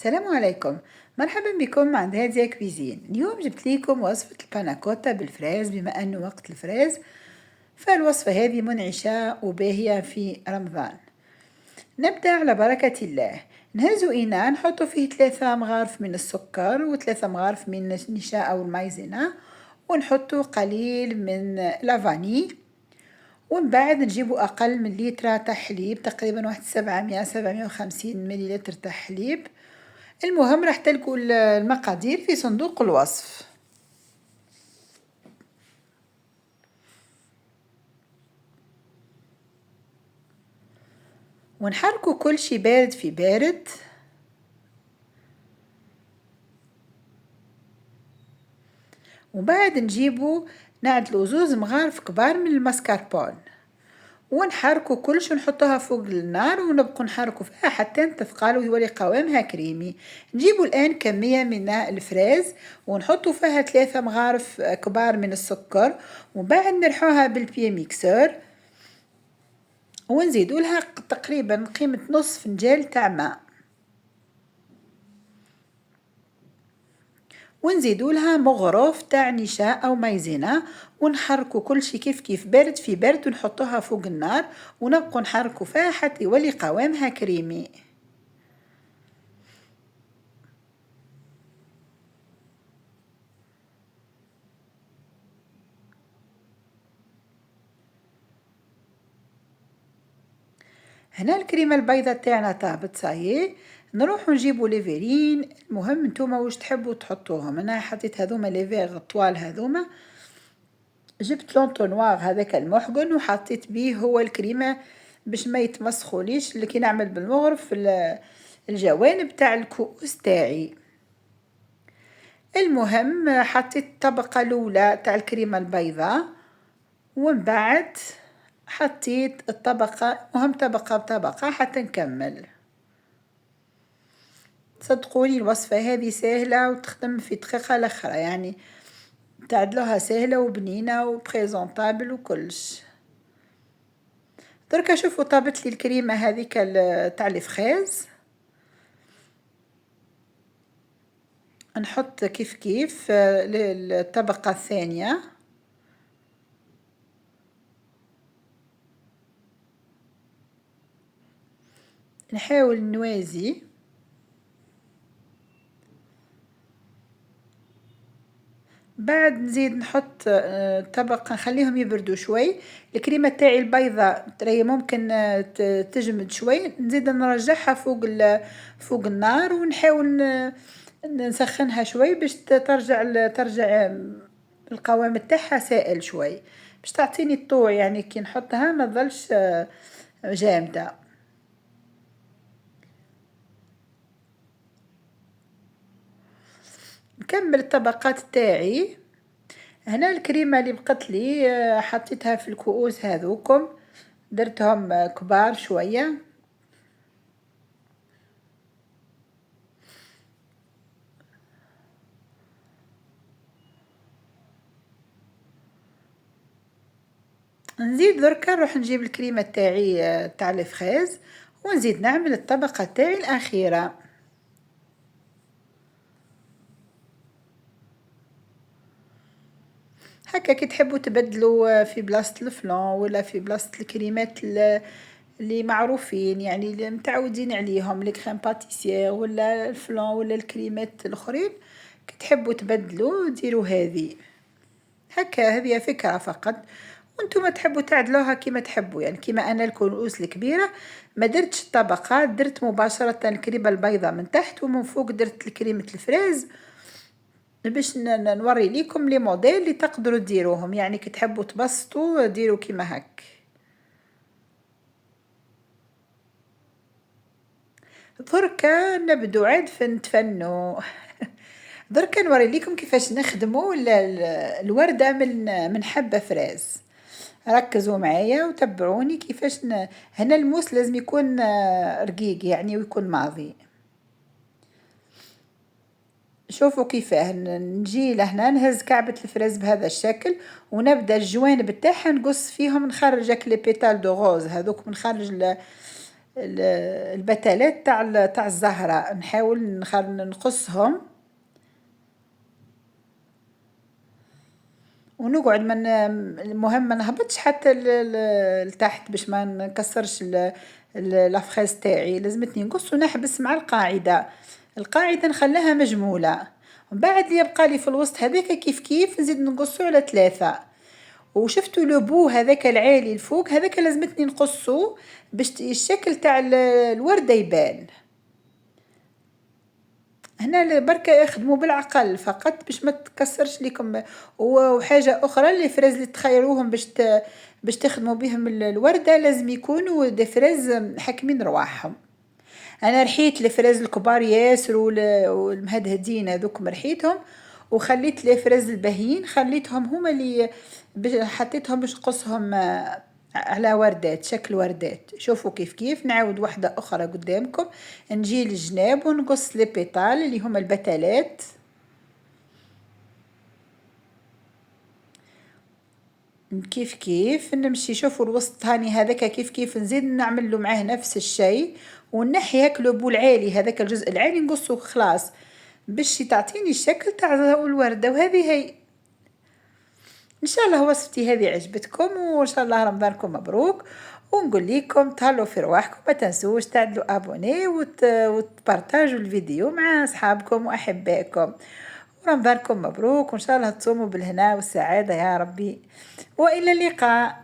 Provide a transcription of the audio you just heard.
السلام عليكم. مرحبا بكم عند هادية كويزين. اليوم جبت لكم وصفة الباناكوتا بالفراز، بما أنه وقت الفراز فالوصفة هذه منعشة وباهية في رمضان. نبدأ على بركة الله. نهزو إناء نحط فيه 3 مغارف من السكر و3 مغارف من النشا أو المايزينا، ونحط قليل من لافاني، ومن بعد نجيبو أقل من لتر تاع حليب، تقريبا واحد 700-750 مليلتر تاع حليب. المهم راح تلقوا المقادير في صندوق الوصف. ونحركوا كل شي بارد في بارد. وبعد نجيبوا نعدلوا 2 مغارف كبار من الماسكربون، ونحركوا كلش ونحطوها فوق النار ونبقوا نحركوا فيها حتى تثقل ويولي قوامها كريمي. نجيبوا الآن كمية من الفراز ونحطوا فيها 3 مغارف كبار من السكر، وبعد نرحوها بالبي ميكسور ونزيدوا لها تقريبا قيمة نص فنجان تاع ماء، ونزيدوا لها مغروف تاع نشاء او مايزينا، ونحركوا كل شيء كيف بارد في بارد، ونحطوها فوق النار ونبقوا نحركوا فيها حتى يولي قوامها كريمي. هنا الكريمه البيضاء تاعنا طابت صايي، نروحوا نجيبوا ليفرين. المهم نتوما واش تحبوا تحطوهم. انا حطيت هذوما ليفيغ طوال هذوما، جبت لونطونوار هذاك المحقن وحطيت بيه هو الكريمه باش ما يتمسخوليش اللي كي نعمل بالمغرف الجوانب تاع الكؤوس تاعي. المهم حطيت الطبقه الاولى تاع الكريمه البيضاء، ومن بعد حطيت الطبقه، مهم طبقه بطبقه حتى نكمل. صدقوني الوصفه هذه سهله وتخدم في دقيقه الاخرى، يعني تعدلوها سهله وبنينه وبريزونطابل وكلش. دركا شوفوا طابت لي الكريمه هذيك تاع الفخيز. نحط كيف للطبقه الثانيه، نحاول نوازي. بعد نزيد نحط طبقة نخليهم يبردوا شوي. الكريمة تاعي البيضاء ترى ممكن تجمد شوي، نزيد نرجعها فوق النار ونحاول نسخنها شوي باش ترجع القوام تاعها سائل شوي، باش تعطيني الطوع، يعني كي نحطها ما تظلش جامدة. نكمل الطبقات تاعي. هنا الكريمه اللي بقت لي حطيتها في الكؤوس هذوكم، درتهم كبار شويه. نزيد دركا نروح نجيب الكريمه تاعي تاع الفخيز ونزيد نعمل الطبقه تاعي الاخيره. هكا كي تحبوا تبدلوا في بلاصه الفلون ولا في بلاصه الكريمات اللي معروفين، يعني اللي متعودين عليهم، لي كريم باتيسير ولا الفلون ولا الكريمات الاخرين، كي تحبوا تبدلوا ديروا هذه. هكا هذه فكره فقط، وانتم تحبوا تعدلوها كيما تحبوا. يعني كيما انا الكؤوس الكبيره ما درتش الطبقات، درت مباشره الكريمه البيضاء من تحت ومن فوق درت الكريمه الفراز، باش نوري ليكم لي موديل اللي تقدروا ديروهم. يعني كي تحبوا تبسطوا ديروا كيما هك. دركا نبدو عاد نتفنوا. دركا نوري لكم كيفاش نخدموا الورده من حبه فراز. ركزوا معايا وتبعوني كيفاش هنا الموس لازم يكون رقيق يعني ويكون ماضي. شوفوا كيفاه نجي لهنا نهز كعبة الفراز بهذا الشكل، ونبدا الجوانب تاعها نقص فيهم، نخرج لي بيتال دو غوز هذوك، نخرج البتلات تاع الزهرة، نحاول نقصهم ونقعد المهم ما نهبطش حتى لتحت باش ما نكسرش الافخاز تاعي. لازمتني نقص ونحبس مع القاعدة نخليها مجمولة، ومن بعد اللي يبقى لي في الوسط هذاك كيف كيف نزيد نقصه على 3. وشفتوا لوبو هذاك العالي الفوق هذاك لازمتني نقصه باش الشكل تاع الوردة يبان. هنا بركة يخدموا بالعقل فقط باش ما تكسرش لكم. وحاجة أخرى اللي فريز اللي تخيروهم باش تخدموا بهم الوردة لازم يكونوا دي فريز حاكمين رواحهم. أنا رحيت الفريز الكبار ياسر والمهدهدين هذوك رحيتهم، وخليت لي فريز الباهيين خليتهم هما اللي حطيتهم باش نقصهم على وردات شكل وردات. شوفوا كيف كيف نعاود واحدة أخرى قدامكم، نجي للجناب ونقص لي بيتال اللي هما البتلات. كيف كيف نمشي. شوفوا الوسط هاني هذاك كيف كيف نزيد نعمل له معاه نفس الشيء، ونحي هاك لوبو العالي هذاك الجزء العالي نقصه خلاص باش تعطيني الشكل تاع الوردة. وهذه هي ان شاء الله وصفتي هذه عجبتكم، وان شاء الله رمضانكم مبروك. ونقول لكم تهلوا في رواحكم، ما تنسوش تعدلوا ابوني وتبارتاجوا الفيديو مع اصحابكم واحبائكم. ورمضانكم مبروك، وان شاء الله تصوموا بالهنا والسعادة يا ربي، والى اللقاء.